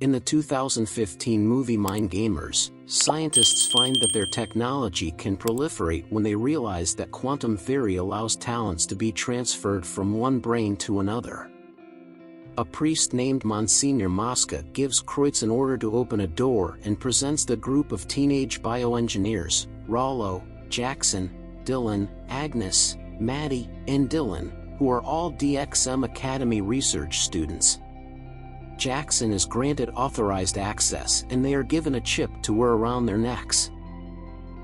In the 2015 movie Mind Gamers, scientists find that their technology can proliferate when they realize that quantum theory allows talents to be transferred from one brain to another. A priest named Monsignor Mosca gives Kreutz an order to open a door and presents the group of teenage bioengineers, Rollo, Jackson, Dylan, Agnes, Maddie, and Dylan, who are all DXM Academy research students. Jackson is granted authorized access and they are given a chip to wear around their necks.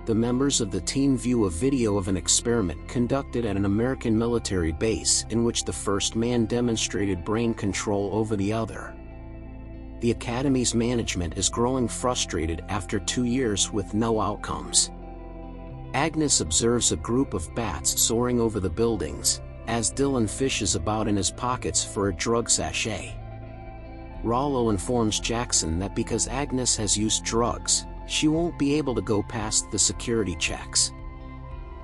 The members of the team view a video of an experiment conducted at an American military base in which the first man demonstrated brain control over the other. The Academy's management is growing frustrated after 2 years with no outcomes. Agnes observes a group of bats soaring over the buildings, as Dylan fishes about in his pockets for a drug sachet. Rollo informs Jackson that because Agnes has used drugs, she won't be able to go past the security checks.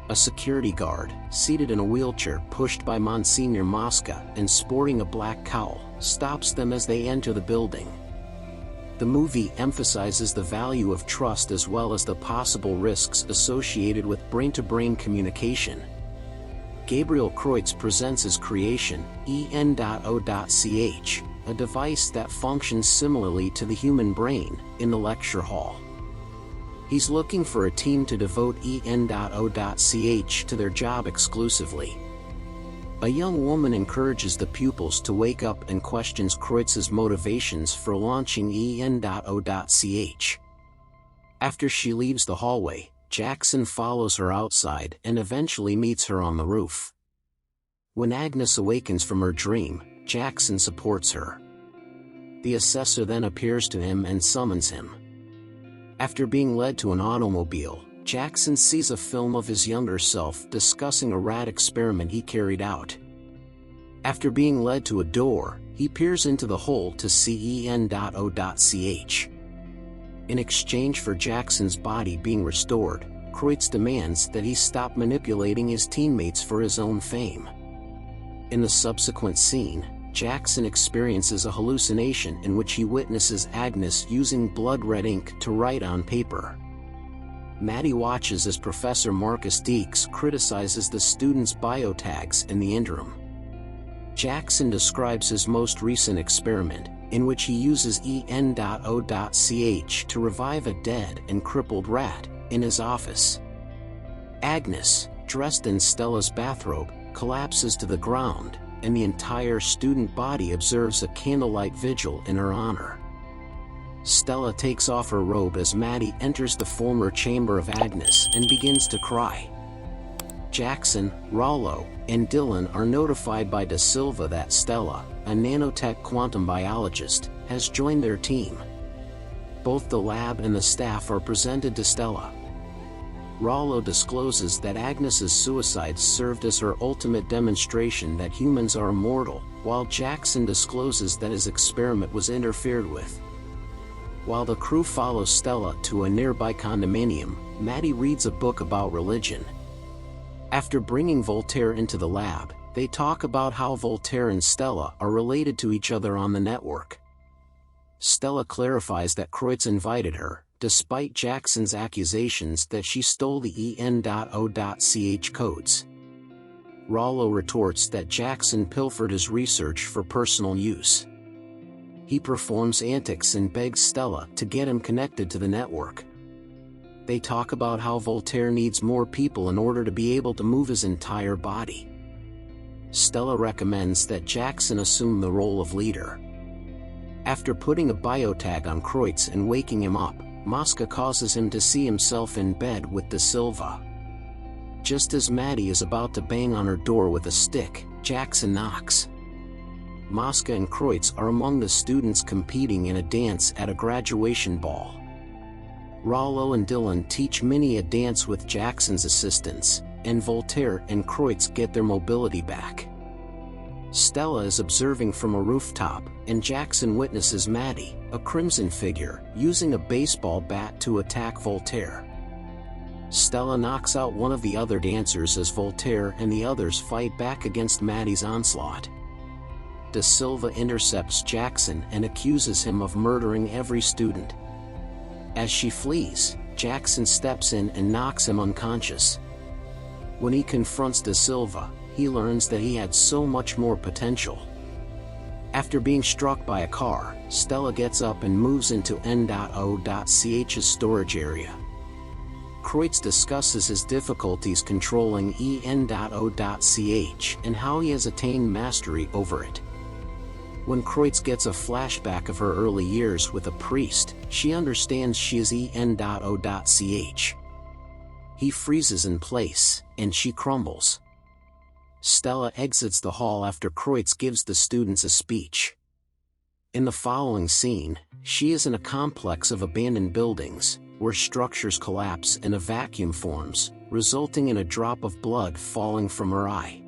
A security guard, seated in a wheelchair pushed by Monsignor Mosca and sporting a black cowl, stops them as they enter the building. The movie emphasizes the value of trust as well as the possible risks associated with brain-to-brain communication. Gabriel Kreutz presents his creation, En.O.ch, a device that functions similarly to the human brain, in the lecture hall. He's looking for a team to devote En.O.ch to their job exclusively. A young woman encourages the pupils to wake up and questions Kreutz's motivations for launching En.O.ch. After she leaves the hallway, Jackson follows her outside and eventually meets her on the roof. When Agnes awakens from her dream, Jackson supports her. The assessor then appears to him and summons him. After being led to an automobile, Jackson sees a film of his younger self discussing a rat experiment he carried out. After being led to a door, he peers into the hole to see En.O.ch. In exchange for Jackson's body being restored, Kreutz demands that he stop manipulating his teammates for his own fame. In the subsequent scene, Jackson experiences a hallucination in which he witnesses Agnes using blood-red ink to write on paper. Maddie watches as Professor Marcus Deeks criticizes the students' biotags in the interim. Jackson describes his most recent experiment, in which he uses En.O.ch to revive a dead and crippled rat, in his office. Agnes, dressed in Stella's bathrobe, collapses to the ground, and the entire student body observes a candlelight vigil in her honor. Stella takes off her robe as Maddie enters the former chamber of Agnes and begins to cry. Jackson, Rollo, and Dylan are notified by Da Silva that Stella, a nanotech quantum biologist, has joined their team. Both the lab and the staff are presented to Stella. Rollo discloses that Agnes's suicide served as her ultimate demonstration that humans are immortal, while Jackson discloses that his experiment was interfered with. While the crew follows Stella to a nearby condominium, Maddie reads a book about religion. After bringing Voltaire into the lab, they talk about how Voltaire and Stella are related to each other on the network. Stella clarifies that Kreutz invited her, despite Jackson's accusations that she stole the En.O.ch codes. Rollo retorts that Jackson pilfered his research for personal use. He performs antics and begs Stella to get him connected to the network. They talk about how Voltaire needs more people in order to be able to move his entire body. Stella recommends that Jackson assume the role of leader. After putting a biotag on Kreutz and waking him up, Mosca causes him to see himself in bed with Da Silva. Just as Maddie is about to bang on her door with a stick, Jackson knocks. Mosca and Kreutz are among the students competing in a dance at a graduation ball. Rollo and Dylan teach Minnie a dance with Jackson's assistance, and Voltaire and Kreutz get their mobility back. Stella is observing from a rooftop, and Jackson witnesses Maddie, a crimson figure, using a baseball bat to attack Voltaire. Stella knocks out one of the other dancers as Voltaire and the others fight back against Maddie's onslaught. Da Silva intercepts Jackson and accuses him of murdering every student. As she flees, Jackson steps in and knocks him unconscious. When he confronts Da Silva, he learns that he had so much more potential. After being struck by a car, Stella gets up and moves into N.O.Ch's storage area. Kreutz discusses his difficulties controlling En.O.ch and how he has attained mastery over it. When Kreutz gets a flashback of her early years with a priest, she understands she is En.O.ch. He freezes in place, and she crumbles. Stella exits the hall after Kreutz gives the students a speech. In the following scene, she is in a complex of abandoned buildings, where structures collapse and a vacuum forms, resulting in a drop of blood falling from her eye.